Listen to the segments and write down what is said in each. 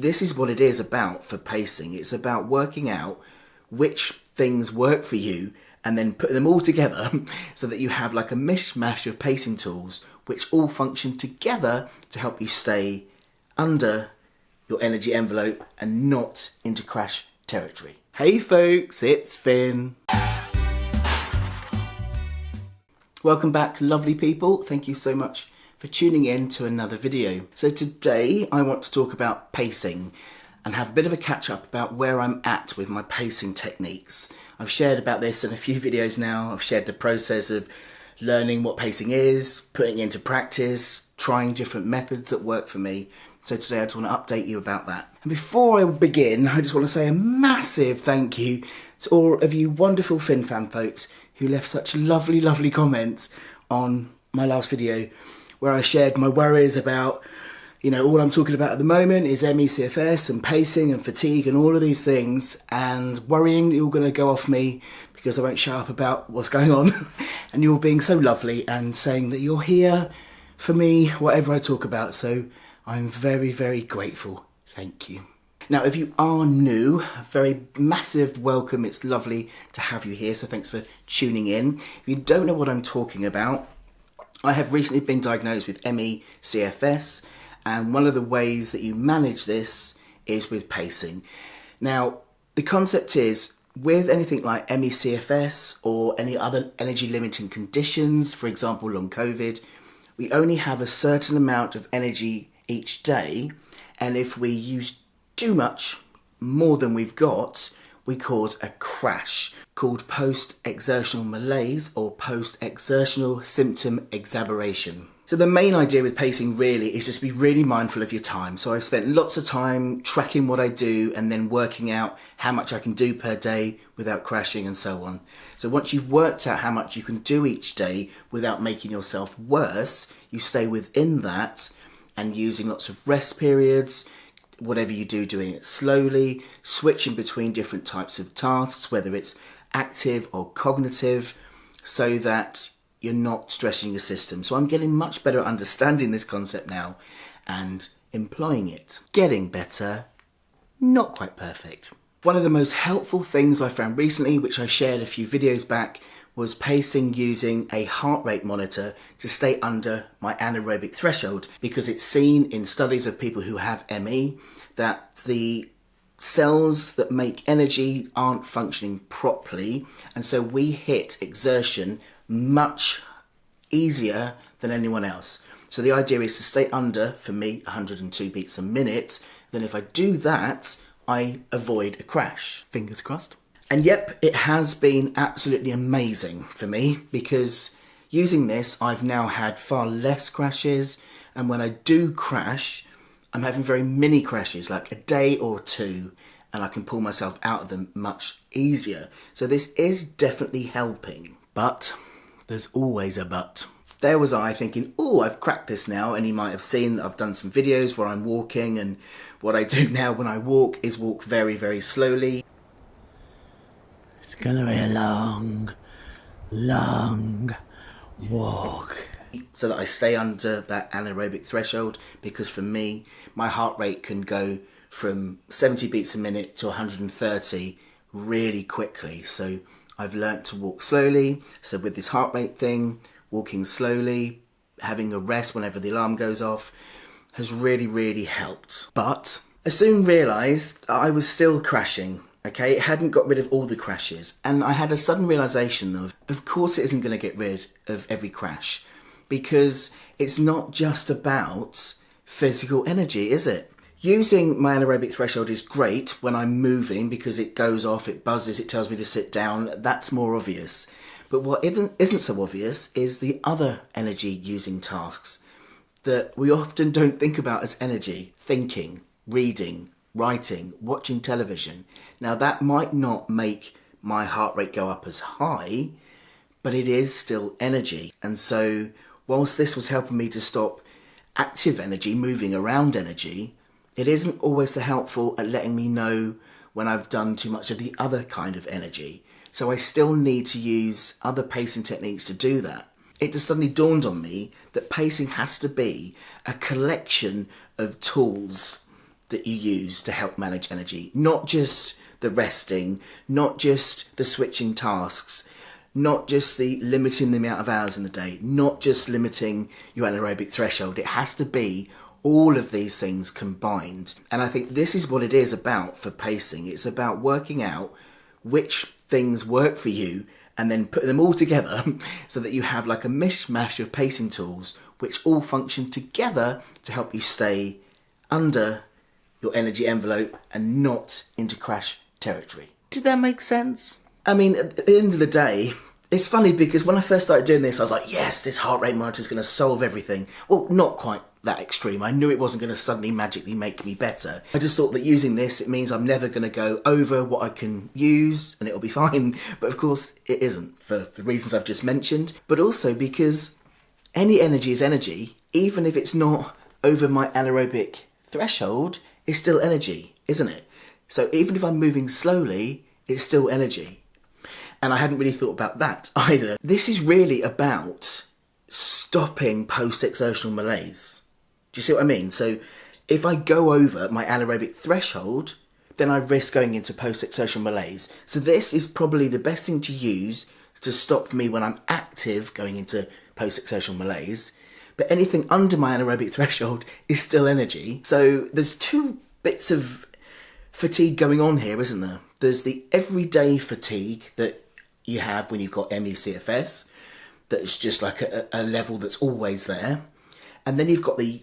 This is what it is about for pacing. It's about working out which things work for you and then putting them all together so that you have like a mishmash of pacing tools which all function together to help you stay under your energy envelope and not into crash territory. Hey folks, it's Finn. Welcome back, lovely people. Thank you so much for tuning in to another video. So today I want to talk about pacing and have a bit of a catch up about where I'm at with my pacing techniques. I've shared about this in a few videos now. I've shared the process of learning what pacing is, putting it into practice, trying different methods that work for me. So today I just want to update you about that. And before I begin, I just want to say a massive thank you to all of you wonderful Finn fan folks who left such lovely, lovely comments on my last video where I shared my worries about, all I'm talking about at the moment is CFS and pacing and fatigue and all of these things, and worrying that you're going to go off me because I won't shut up about what's going on. And you're being so lovely and saying that you're here for me, whatever I talk about. So I'm very, very grateful. Thank you. Now, if you are new, a very massive welcome. It's lovely to have you here. So thanks for tuning in. If you don't know what I'm talking about, I have recently been diagnosed with CFS, and one of the ways that you manage this is with pacing. Now, the concept is, with anything like CFS or any other energy limiting conditions, for example, long COVID, we only have a certain amount of energy each day, and if we use too much, more than we've got, we cause a crash called post-exertional malaise or post-exertional symptom exacerbation. So the main idea with pacing really is just to be really mindful of your time. So I've spent lots of time tracking what I do and then working out how much I can do per day without crashing and so on. So once you've worked out how much you can do each day without making yourself worse, you stay within that and using lots of rest periods, whatever you do, doing it slowly, switching between different types of tasks, whether it's active or cognitive, so that you're not stressing your system. So I'm getting much better at understanding this concept now and employing it. Getting better, not quite perfect. One of the most helpful things I found recently, which I shared a few videos back, was pacing using a heart rate monitor to stay under my anaerobic threshold, because it's seen in studies of people who have ME that the cells that make energy aren't functioning properly, and so we hit exertion much easier than anyone else. So the idea is to stay under, for me, 102 beats a minute. Then if I do that, I avoid a crash. Fingers crossed. And yep, it has been absolutely amazing for me, because using this, I've now had far less crashes, and when I do crash, I'm having very mini crashes, like a day or two, and I can pull myself out of them much easier. So this is definitely helping, but there's always a but. There was I thinking, oh, I've cracked this now, and you might have seen that I've done some videos where I'm walking, and what I do now when I walk is walk very, very slowly. It's gonna be a long, long walk, so that I stay under that anaerobic threshold, because for me, my heart rate can go from 70 beats a minute to 130 really quickly. So I've learnt to walk slowly. So with this heart rate thing, walking slowly, having a rest whenever the alarm goes off, has really, really helped. But I soon realised I was still crashing. Okay, it hadn't got rid of all the crashes, and I had a sudden realisation of course it isn't going to get rid of every crash, because it's not just about physical energy, is it? Using my anaerobic threshold is great when I'm moving, because it goes off, it buzzes, it tells me to sit down. That's more obvious. But what isn't so obvious is the other energy using tasks that we often don't think about as energy. Thinking, reading, writing, watching television. Now that might not make my heart rate go up as high, but it is still energy. And so whilst this was helping me to stop active energy, moving around energy, it isn't always so helpful at letting me know when I've done too much of the other kind of energy. So I still need to use other pacing techniques to do that. It just suddenly dawned on me that pacing has to be a collection of tools that you use to help manage energy. Not just the resting, not just the switching tasks, not just the limiting the amount of hours in the day, not just limiting your anaerobic threshold. It has to be all of these things combined. And I think this is what it is about for pacing. It's about working out which things work for you and then put them all together so that you have like a mishmash of pacing tools which all function together to help you stay under your energy envelope and not into crash territory. Did that make sense? I mean, at the end of the day, it's funny because when I first started doing this, I was like, yes, this heart rate monitor is going to solve everything. Well, not quite that extreme. I knew it wasn't going to suddenly magically make me better. I just thought that using this, it means I'm never going to go over what I can use and it'll be fine. But of course, it isn't for the reasons I've just mentioned. But also because any energy is energy, even if it's not over my anaerobic threshold, it's still energy, isn't it? So even if I'm moving slowly, it's still energy. And I hadn't really thought about that either. This is really about stopping post-exertional malaise. Do you see what I mean? So if I go over my anaerobic threshold, then I risk going into post-exertional malaise. So this is probably the best thing to use to stop me when I'm active going into post-exertional malaise. But anything under my anaerobic threshold is still energy. So there's two bits of fatigue going on here, isn't there? There's the everyday fatigue that you have when you've got CFS, that's just like a level that's always there. And then you've got the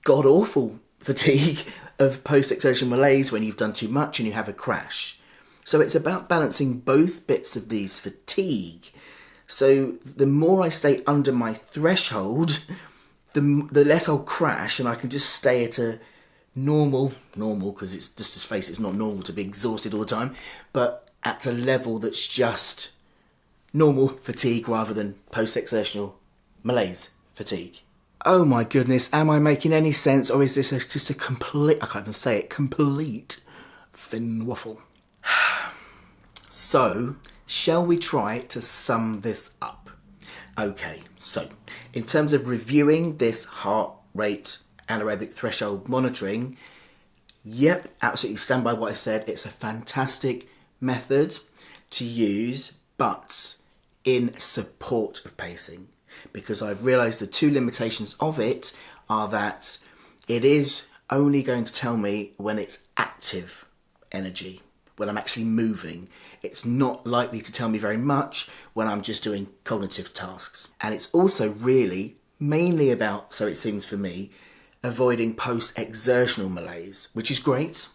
god-awful fatigue of post-exertional malaise when you've done too much and you have a crash. So it's about balancing both bits of these fatigue. So the more I stay under my threshold, the less I'll crash and I can just stay at a normal, because it's just, let's face it, it's not normal to be exhausted all the time, but at a level that's just normal fatigue rather than post-exertional malaise fatigue. Oh my goodness, am I making any sense, or is this just a complete, I can't even say it, complete Finn waffle? So, shall we try to sum this up? Okay, so in terms of reviewing this heart rate anaerobic threshold monitoring, yep, absolutely stand by what I said. It's a fantastic method to use, but in support of pacing, because I've realised the two limitations of it are that it is only going to tell me when it's active energy, when I'm actually moving. It's not likely to tell me very much when I'm just doing cognitive tasks. And it's also really mainly about, so it seems for me, avoiding post-exertional malaise, which is great,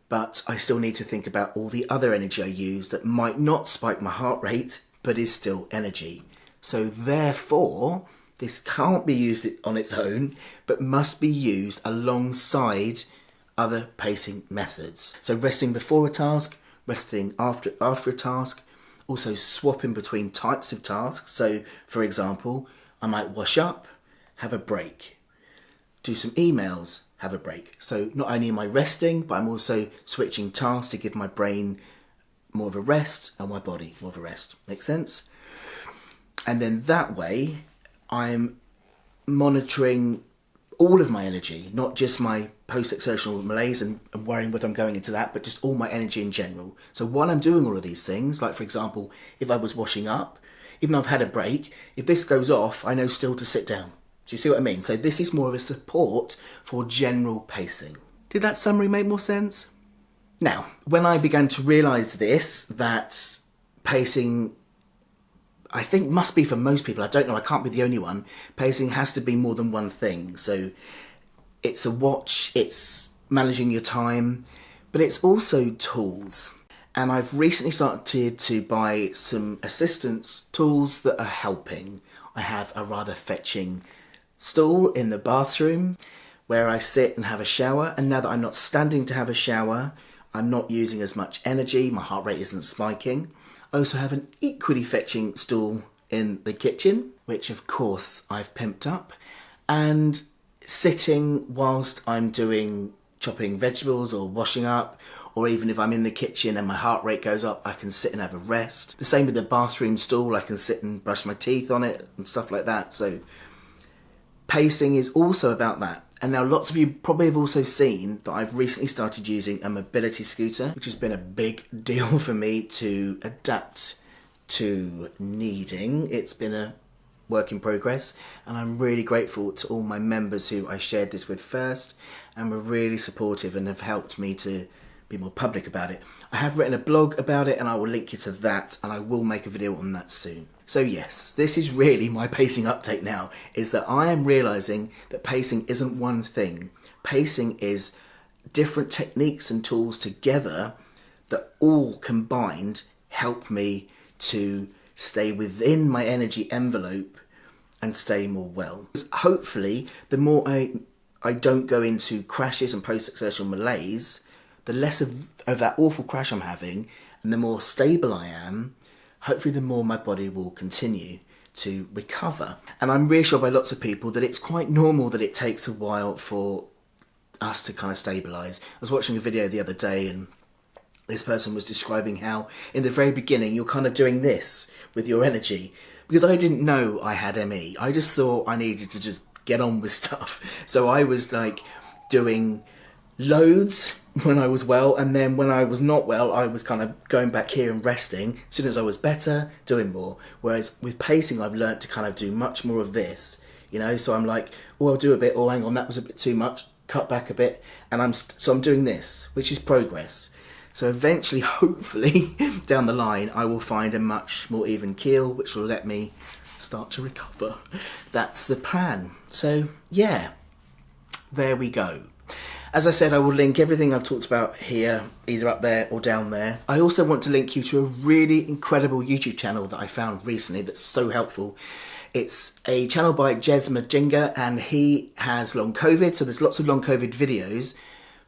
but I still need to think about all the other energy I use that might not spike my heart rate, but is still energy. So therefore, this can't be used on its own, but must be used alongside other pacing methods. So resting before a task, resting after a task, also swapping between types of tasks. So for example, I might wash up, have a break, do some emails, have a break. So not only am I resting, but I'm also switching tasks to give my brain more of a rest and my body more of a rest. Make sense? And then that way I'm monitoring all of my energy, not just my post-exertional malaise and worrying whether I'm going into that, but just all my energy in general. So while I'm doing all of these things, like for example, if I was washing up, even though I've had a break, if this goes off, I know still to sit down. Do you see what I mean? So this is more of a support for general pacing. Did that summary make more sense? Now, when I began to realise this, that pacing, I think must be for most people, I don't know, I can't be the only one, pacing has to be more than one thing. So it's a watch, it's managing your time, but it's also tools. And I've recently started to buy some assistance tools that are helping. I have a rather fetching stool in the bathroom where I sit and have a shower, and now that I'm not standing to have a shower, I'm not using as much energy, my heart rate isn't spiking. I also have an equally fetching stool in the kitchen, which of course I've pimped up, and sitting whilst I'm doing chopping vegetables or washing up, or even if I'm in the kitchen and my heart rate goes up, I can sit and have a rest. The same with the bathroom stool, I can sit and brush my teeth on it and stuff like that. So pacing is also about that. And now lots of you probably have also seen that I've recently started using a mobility scooter, which has been a big deal for me to adapt to needing. It's been a work in progress, and I'm really grateful to all my members who I shared this with first and were really supportive and have helped me to be more public about it. I have written a blog about it and I will link you to that, and I will make a video on that soon. So yes, this is really my pacing update now, is that I am realising that pacing isn't one thing. Pacing is different techniques and tools together that all combined help me to stay within my energy envelope and stay more well. Hopefully, the more I don't go into crashes and post-exertional malaise, the less of that awful crash I'm having, and the more stable I am, hopefully the more my body will continue to recover. And I'm reassured by lots of people that it's quite normal that it takes a while for us to kind of stabilise. I was watching a video the other day and this person was describing how in the very beginning you're kind of doing this with your energy, because I didn't know I had ME. I just thought I needed to just get on with stuff. So I was like doing loads when I was well, and then when I was not well I was kind of going back here and resting. As soon as I was better, doing more. Whereas with pacing I've learnt to kind of do much more of this, you know, so I'm like, oh, I'll do a bit, oh hang on, that was a bit too much, cut back a bit, and I'm doing this, which is progress. So eventually, hopefully, down the line, I will find a much more even keel, which will let me start to recover. That's the plan. So yeah, there we go. As I said, I will link everything I've talked about here, either up there or down there. I also want to link you to a really incredible YouTube channel that I found recently that's so helpful. It's a channel by Jez Majinga, and he has long COVID, so there's lots of long COVID videos,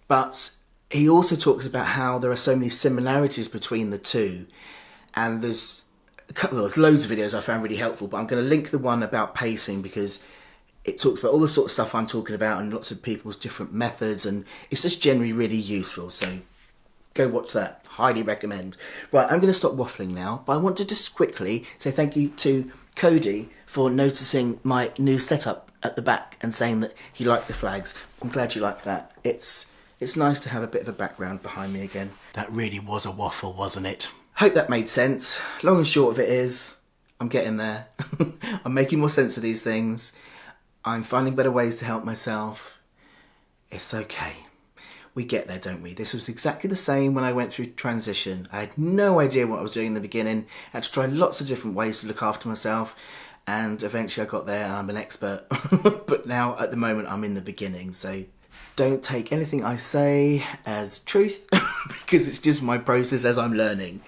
but he also talks about how there are so many similarities between the two. And there's loads of videos I found really helpful, but I'm going to link the one about pacing because it talks about all the sort of stuff I'm talking about and lots of people's different methods, and it's just generally really useful. So go watch that. Highly recommend. Right, I'm going to stop waffling now, but I want to just quickly say thank you to Cody for noticing my new setup at the back and saying that he liked the flags. I'm glad you like that. It's nice to have a bit of a background behind me again. That really was a waffle, wasn't it? Hope that made sense. Long and short of it is, I'm getting there. I'm making more sense of these things. I'm finding better ways to help myself. It's okay. We get there, don't we? This was exactly the same when I went through transition. I had no idea what I was doing in the beginning. I had to try lots of different ways to look after myself. And eventually I got there and I'm an expert. But now, at the moment, I'm in the beginning. So don't take anything I say as truth because it's just my process as I'm learning.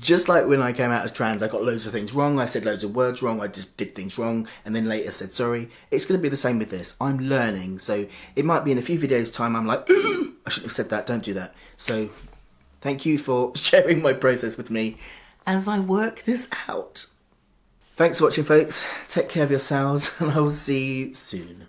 Just like when I came out as trans, I got loads of things wrong. I said loads of words wrong. I just did things wrong and then later said sorry. It's going to be the same with this. I'm learning. So it might be in a few videos time I'm like, I shouldn't have said that. Don't do that. So thank you for sharing my process with me as I work this out. Thanks for watching, folks. Take care of yourselves and I will see you soon.